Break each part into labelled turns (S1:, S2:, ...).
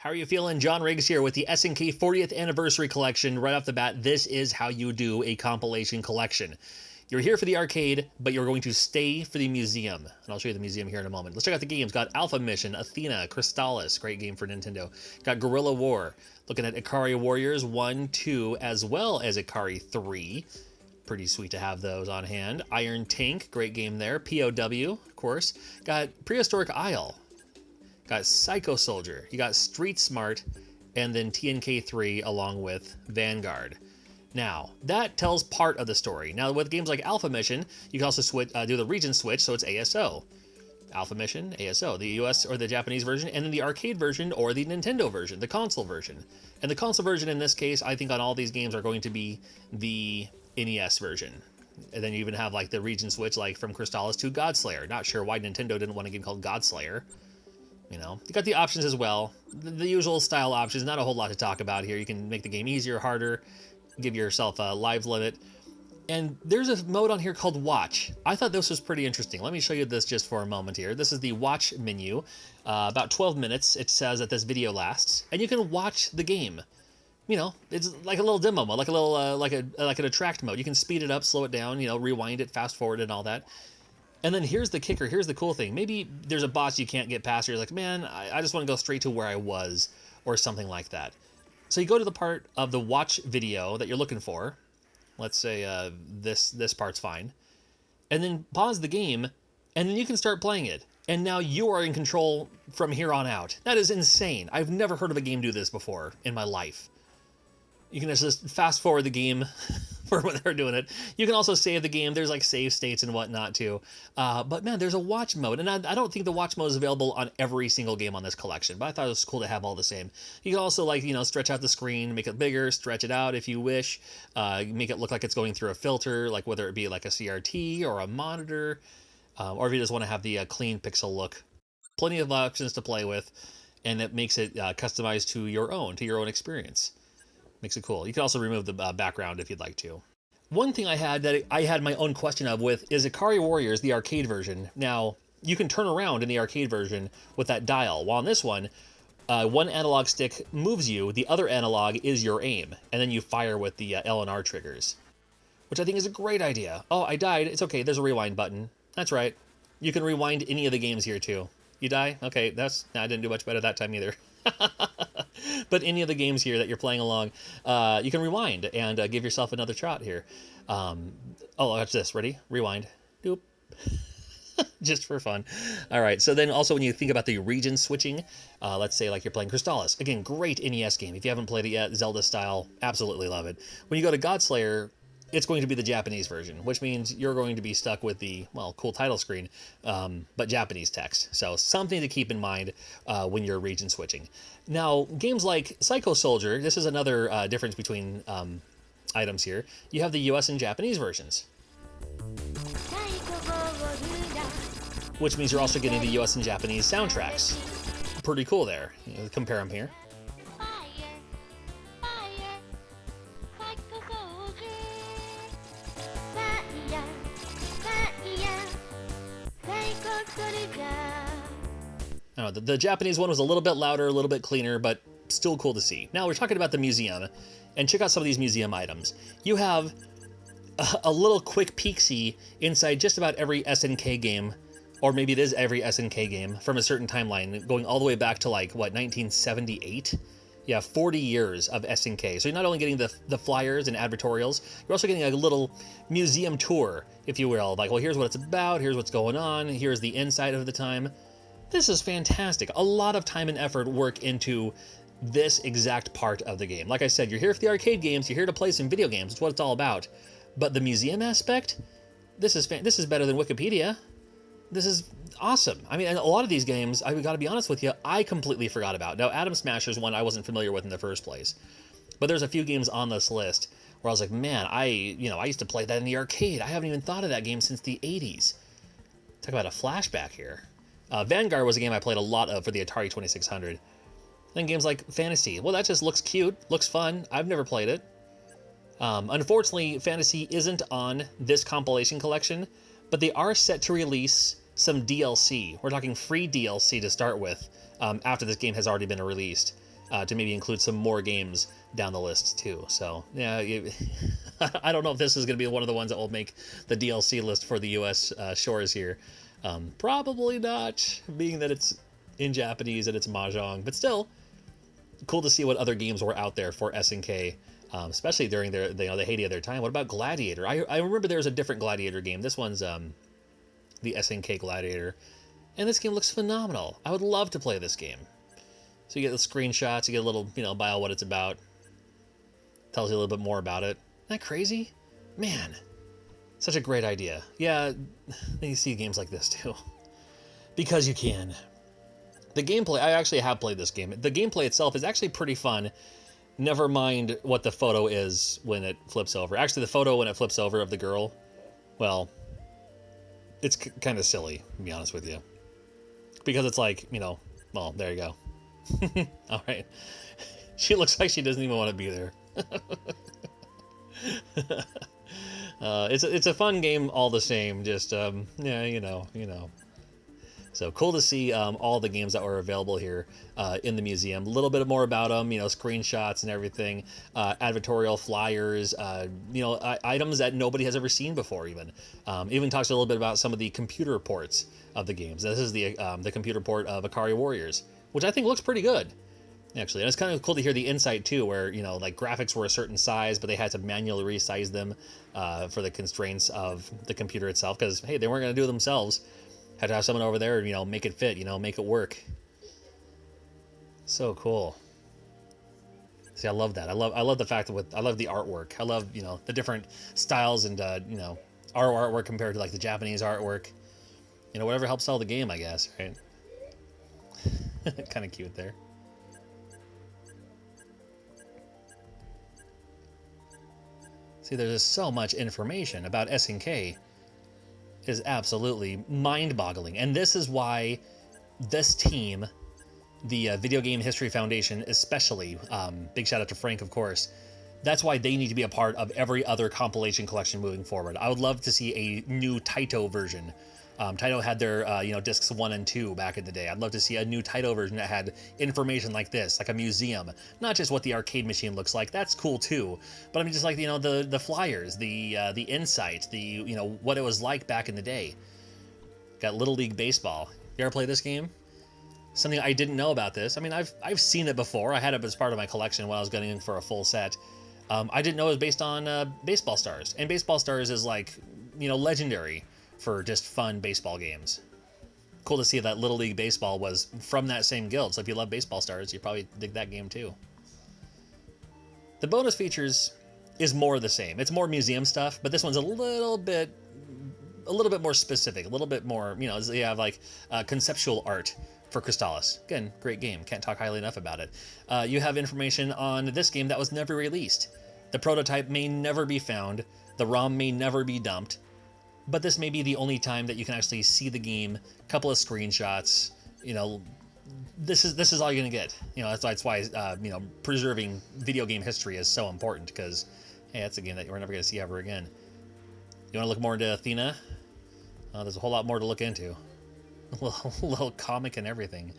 S1: How are you feeling? John Riggs here with the SNK 40th Anniversary Collection. Right off the bat, this is how you do a compilation collection. You're here for the arcade, but you're going to stay for the museum. And I'll show you the museum here in a moment. Let's check out the games. Got Alpha Mission, Athena, Crystallis, great game for Nintendo. Got Guerrilla War, looking at Ikari Warriors 1, 2, as well as Ikari 3. Pretty sweet to have those on hand. Iron Tank, great game there. POW, of course. Got Prehistoric Isle. Got Psycho Soldier, you got Street Smart, and then TNK 3 along with Vanguard. Now, that tells part of the story. Now, with games like Alpha Mission, you can also do the region switch, so it's ASO. Alpha Mission, ASO, the US or the Japanese version, and then the arcade version or the Nintendo version, the console version. And the console version in this case, I think on all these games are going to be the NES version. And then you even have like the region switch, like from Crystallis to Godslayer. Not sure why Nintendo didn't want a game called Godslayer. You know, you got the options as well. The usual style options, not a whole lot to talk about here. You can make the game easier, harder, give yourself a lives limit. And there's a mode on here called Watch. I thought this was pretty interesting. Let me show you this just for a moment here. This is the Watch menu. About 12 minutes it says that this video lasts, and you can watch the game. You know, it's like a little demo mode, like a little like an attract mode. You can speed it up, slow it down, you know, rewind it, fast forward, and all that. And then here's the kicker, here's the cool thing. Maybe there's a boss you can't get past, you're like, man, I just want to go straight to where I was, or something like that. So you go to the part of the watch video that you're looking for. Let's say this part's fine. And then pause the game, and then you can start playing it. And now you are in control from here on out. That is insane. I've never heard of a game do this before in my life. You can just fast forward the game for when they're doing it. You can also save the game. There's like save states and whatnot too. But man, there's a watch mode. And I don't think the watch mode is available on every single game on this collection, but I thought it was cool to have all the same. You can also like, you know, stretch out the screen, make it bigger, stretch it out if you wish, make it look like it's going through a filter, like whether it be like a CRT or a monitor, or if you just want to have the clean pixel look. Plenty of options to play with, and it makes it customized to your own experience. Makes it cool. You can also remove the background if you'd like to. One thing I had my own question of with is Ikari Warriors, the arcade version. Now, you can turn around in the arcade version with that dial, while in this one analog stick moves you, the other analog is your aim, and then you fire with the L and R triggers, which I think is a great idea. Oh, I died. It's okay. There's a rewind button. That's right. You can rewind any of the games here too. You die? Okay, I didn't do much better that time either. But any of the games here that you're playing along, you can rewind and give yourself another shot here. Oh, watch this. Ready? Rewind. Doop. Just for fun. All right. So then also when you think about the region switching, let's say like you're playing Crystallis. Again, great NES game. If you haven't played it yet, Zelda style, absolutely love it. When you go to Godslayer, it's going to be the Japanese version, which means you're going to be stuck with the, well, cool title screen, but Japanese text. So something to keep in mind when you're region switching. Now, games like Psycho Soldier, this is another difference between items here. You have the US and Japanese versions, which means you're also getting the US and Japanese soundtracks. Pretty cool there. Compare them here. Oh, the Japanese one was a little bit louder, a little bit cleaner, but still cool to see. Now we're talking about the museum, and check out some of these museum items. You have a little quick peek-see inside just about every SNK game, or maybe it is every SNK game from a certain timeline, going all the way back to like, what, 1978? Yeah, 40 years of SNK. So you're not only getting the flyers and advertorials, you're also getting a little museum tour, if you will. Like, well, here's what it's about, here's what's going on, here's the inside of the time. This is fantastic. A lot of time and effort work into this exact part of the game. Like I said, you're here for the arcade games, you're here to play some video games, it's what it's all about. But the museum aspect, this is better than Wikipedia. This is awesome. I mean, and a lot of these games, I've got to be honest with you, I completely forgot about. Now, Atom Smasher's one I wasn't familiar with in the first place. But there's a few games on this list where I was like, man, I used to play that in the arcade. I haven't even thought of that game since the 80s. Talk about a flashback here. Vanguard was a game I played a lot of for the Atari 2600. Then games like Fantasy. Well, that just looks cute, looks fun. I've never played it. Unfortunately, Fantasy isn't on this compilation collection, but they are set to release some DLC. We're talking free DLC to start with, after this game has already been released. to maybe include some more games down the list too. So yeah, I don't know if this is going to be one of the ones that will make the DLC list for the US shores here. Probably not, being that it's in Japanese and it's Mahjong, but still cool to see what other games were out there for SNK, especially during their the heyday of their time. What about Gladiator? I remember there was a different Gladiator game. This one's the SNK Gladiator, and this game looks phenomenal. I would love to play this game. So you get the screenshots, you get a little, bio what it's about. Tells you a little bit more about it. Isn't that crazy? Man, such a great idea. Yeah, you see games like this too. Because you can. The gameplay, I actually have played this game. The gameplay itself is actually pretty fun. Never mind what the photo is when it flips over. Actually, the photo when it flips over of the girl, well, it's kind of silly, to be honest with you. Because it's like, well, there you go. All right. She looks like she doesn't even want to be there. It's a fun game all the same. Just yeah, So cool to see all the games that were available here in the museum. A little bit more about them, screenshots and everything, advertorial flyers, items that nobody has ever seen before. Even talks a little bit about some of the computer ports of the games. This is the computer port of Ikari Warriors, which I think looks pretty good, actually. And it's kind of cool to hear the insight too, where like graphics were a certain size, but they had to manually resize them for the constraints of the computer itself, because hey, they weren't going to do it themselves. Had to have someone over there, make it fit, make it work. So cool. See, I love that. I love the fact that I love the artwork. I love, the different styles and, our artwork compared to like the Japanese artwork. Whatever helps sell the game, I guess, right? Kind of cute there. See, there's just so much information about SNK. Is absolutely mind-boggling, and this is why this team, the Video Game History Foundation especially, big shout out to Frank, of course, that's why they need to be a part of every other compilation collection moving forward. I would love to see a new Taito version. Taito had their discs 1 and 2 back in the day. I'd love to see a new Taito version that had information like this, like a museum, not just what the arcade machine looks like. That's cool too, but I mean just like the flyers, the insight, what it was like back in the day. Got Little League Baseball. You ever play this game? Something I didn't know about this. I mean, I've seen it before. I had it as part of my collection when I was getting in for a full set. I didn't know it was based on Baseball Stars, and Baseball Stars is like legendary for just fun baseball games. Cool to see that Little League Baseball was from that same guild, so if you love Baseball Stars, you probably dig that game too. The bonus features is more of the same. It's more museum stuff, but this one's a little bit more specific, a little bit more, you have like conceptual art for Crystallis. Again, great game. Can't talk highly enough about it. You have information on this game that was never released. The prototype may never be found. The ROM may never be dumped. But this may be the only time that you can actually see the game. A couple of screenshots. This is all you're gonna get. That's why preserving video game history is so important, because hey, that's a game that we're never gonna see ever again. You want to look more into Athena? There's a whole lot more to look into. A little comic and everything.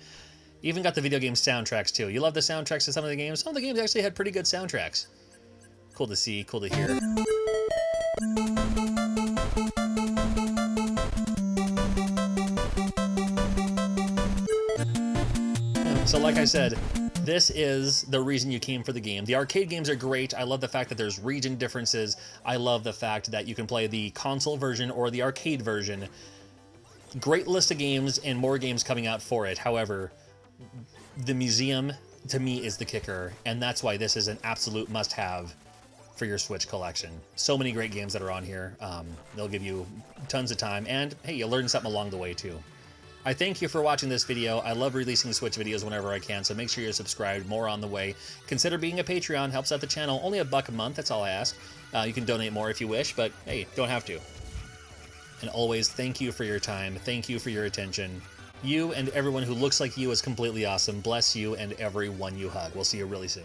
S1: Even got the video game soundtracks too. You love the soundtracks to some of the games. Some of the games actually had pretty good soundtracks. Cool to see. Cool to hear. So like I said, this is the reason you came for the game. The arcade games are great. I love the fact that there's region differences. I love the fact that you can play the console version or the arcade version. Great list of games and more games coming out for it. However, the museum, to me, is the kicker, and that's why this is an absolute must-have for your Switch collection. So many great games that are on here. They'll give you tons of time, and hey, you'll learn something along the way too. I thank you for watching this video. I love releasing Switch videos whenever I can, so make sure you're subscribed. More on the way. Consider being a Patreon. Helps out the channel. Only $1 a month. That's all I ask. You can donate more if you wish, but hey, don't have to. And always, thank you for your time. Thank you for your attention. You and everyone who looks like you is completely awesome. Bless you and everyone you hug. We'll see you really soon.